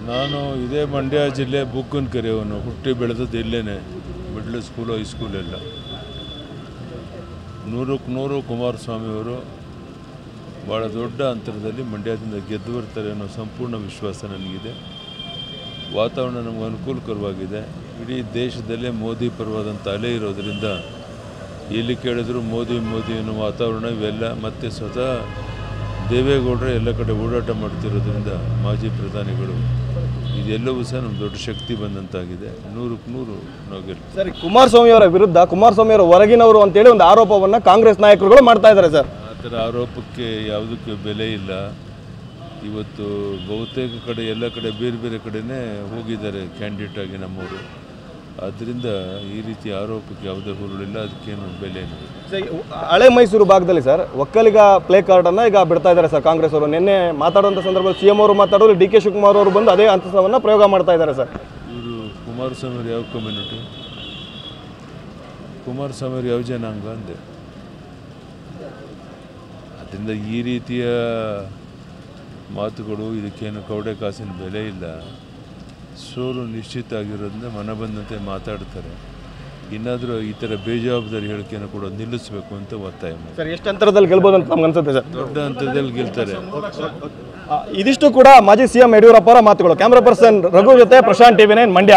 ನಾನು ಇದೇ ಮಂಡ್ಯ ಜಿಲ್ಲೆ ಬುಕ್ಕನಕೆರೆಯವನು, ಹುಟ್ಟಿ ಬೆಳೆದದ್ದು ಇಲ್ಲೇನೆ, ಮಿಡ್ಲ್ ಸ್ಕೂಲು ಹೈಸ್ಕೂಲೆಲ್ಲ. 100ಕ್ಕೆ 100 ಕುಮಾರಸ್ವಾಮಿಯವರು ಭಾಳ ದೊಡ್ಡ ಅಂತರದಲ್ಲಿ ಮಂಡ್ಯದಿಂದ ಗೆದ್ದು ಬರ್ತಾರೆ ಅನ್ನೋ ಸಂಪೂರ್ಣ ವಿಶ್ವಾಸ ನನಗಿದೆ. ವಾತಾವರಣ ನಮಗೆ ಅನುಕೂಲಕರವಾಗಿದೆ. ಇಡೀ ದೇಶದಲ್ಲೇ ಮೋದಿ ಪರವಾದಂಥ ಅಲೆ ಇರೋದರಿಂದ ಎಲ್ಲಿ ಕೇಳಿದ್ರು ಮೋದಿ ಮೋದಿ ಅನ್ನೋ ವಾತಾವರಣ ಇವೆಲ್ಲ. ಮತ್ತು ಸ್ವತಃ ದೇವೇಗೌಡರೇ ಎಲ್ಲ ಕಡೆ ಓಡಾಟ ಮಾಡ್ತಿರೋದ್ರಿಂದ ಮಾಜಿ ಪ್ರಧಾನಿಗಳು ಇದೆಲ್ಲವೂ ಸಹ ನಮ್ಮ ದೊಡ್ಡ ಶಕ್ತಿ ಬಂದಂತಾಗಿದೆ. 100ಕ್ಕೆ 100 ನಾವು ಗೆಲ್ತೀವಿ. ಸರ್, ಕುಮಾರಸ್ವಾಮಿ ಅವರ ವಿರುದ್ಧ ಕುಮಾರಸ್ವಾಮಿ ಅವರ ಹೊರಗಿನವರು ಅಂತೇಳಿ ಒಂದು ಆರೋಪವನ್ನು ಕಾಂಗ್ರೆಸ್ ನಾಯಕರುಗಳು ಮಾಡ್ತಾ ಇದ್ದಾರೆ ಸರ್. ಆ ಥರ ಆರೋಪಕ್ಕೆ ಯಾವುದಕ್ಕೆ ಬೆಲೆ ಇಲ್ಲ. ಇವತ್ತು ಬಹುತೇಕ ಕಡೆ ಎಲ್ಲ ಕಡೆ ಬೇರೆ ಬೇರೆ ಕಡೆನೇ ಹೋಗಿದ್ದಾರೆ ಕ್ಯಾಂಡಿಡೇಟ್ ಆಗಿ ನಮ್ಮವರು. ಆದ್ದರಿಂದ ಈ ರೀತಿ ಆರೋಪಕ್ಕೆ ಯಾವುದೇ ಹುರುಳಿಲ್ಲ, ಅದಕ್ಕೇನು ಬೆಲೆ ಏನಿದೆ. ಹಳೆ ಮೈಸೂರು ಭಾಗದಲ್ಲಿ ಸರ್ ಒಕ್ಕಲಿಗ ಪ್ಲೇ ಕಾರ್ಡನ್ನು ಈಗ ಬಿಡ್ತಾ ಇದ್ದಾರೆ ಸರ್ ಕಾಂಗ್ರೆಸ್ ಅವರು. ನಿನ್ನೆ ಮಾತಾಡುವಂಥ ಸಂದರ್ಭದಲ್ಲಿ CM ಅವರು ಮಾತಾಡೋರು, DK ಶಿವಕುಮಾರ್ ಅವರು ಬಂದು ಅದೇ ಅಂತಸವನ್ನು ಪ್ರಯೋಗ ಮಾಡ್ತಾ ಇದ್ದಾರೆ ಸರ್. ಇವರು ಕುಮಾರಸ್ವಾಮಿ ಅವರು ಯಾವ ಕಮ್ಯುನಿಟಿ? ಕುಮಾರಸ್ವಾಮಿ ಅವರು ಯಾವ ಜನಾಂಗ ಅಂದೆ. ಅದರಿಂದ ಈ ರೀತಿಯ ಮಾತುಗಳು, ಇದಕ್ಕೇನು ಕವಡೆ ಕಾಸಿನ ಬೆಲೆ ಇಲ್ಲ. ಸೋಲು ನಿಶ್ಚಿತ ಆಗಿರೋದ್ರಿಂದ ಮನ ಬಂದಂತೆ ಮಾತಾಡ್ತಾರೆ. ಇನ್ನಾದರೂ ಈ ಥರ ಬೇಜವಾಬ್ದಾರಿ ಹೇಳಿಕೆಯನ್ನು ಕೂಡ ನಿಲ್ಲಿಸಬೇಕು ಅಂತ ಒತ್ತಾಯ ಮಾಡಿ. ಸರ್, ಎಷ್ಟು ಅಂತರದಲ್ಲಿ ಗೆಲ್ಬೋದು ಅಂತ ನಮ್ಗೆ ಅನ್ಸುತ್ತೆ ಸರ್? ದೊಡ್ಡ ಹಂತದಲ್ಲಿ ಗೆಲ್ತಾರೆ. ಇದಿಷ್ಟು ಕೂಡ ಮಾಜಿ CM ಯಡಿಯೂರಪ್ಪ ಅವರ ಮಾತುಗಳು. ಕ್ಯಾಮ್ರಾ ಪರ್ಸನ್ ರಘು ಜೊತೆ ಪ್ರಶಾಂತ್, TV9 ಮಂಡ್ಯ.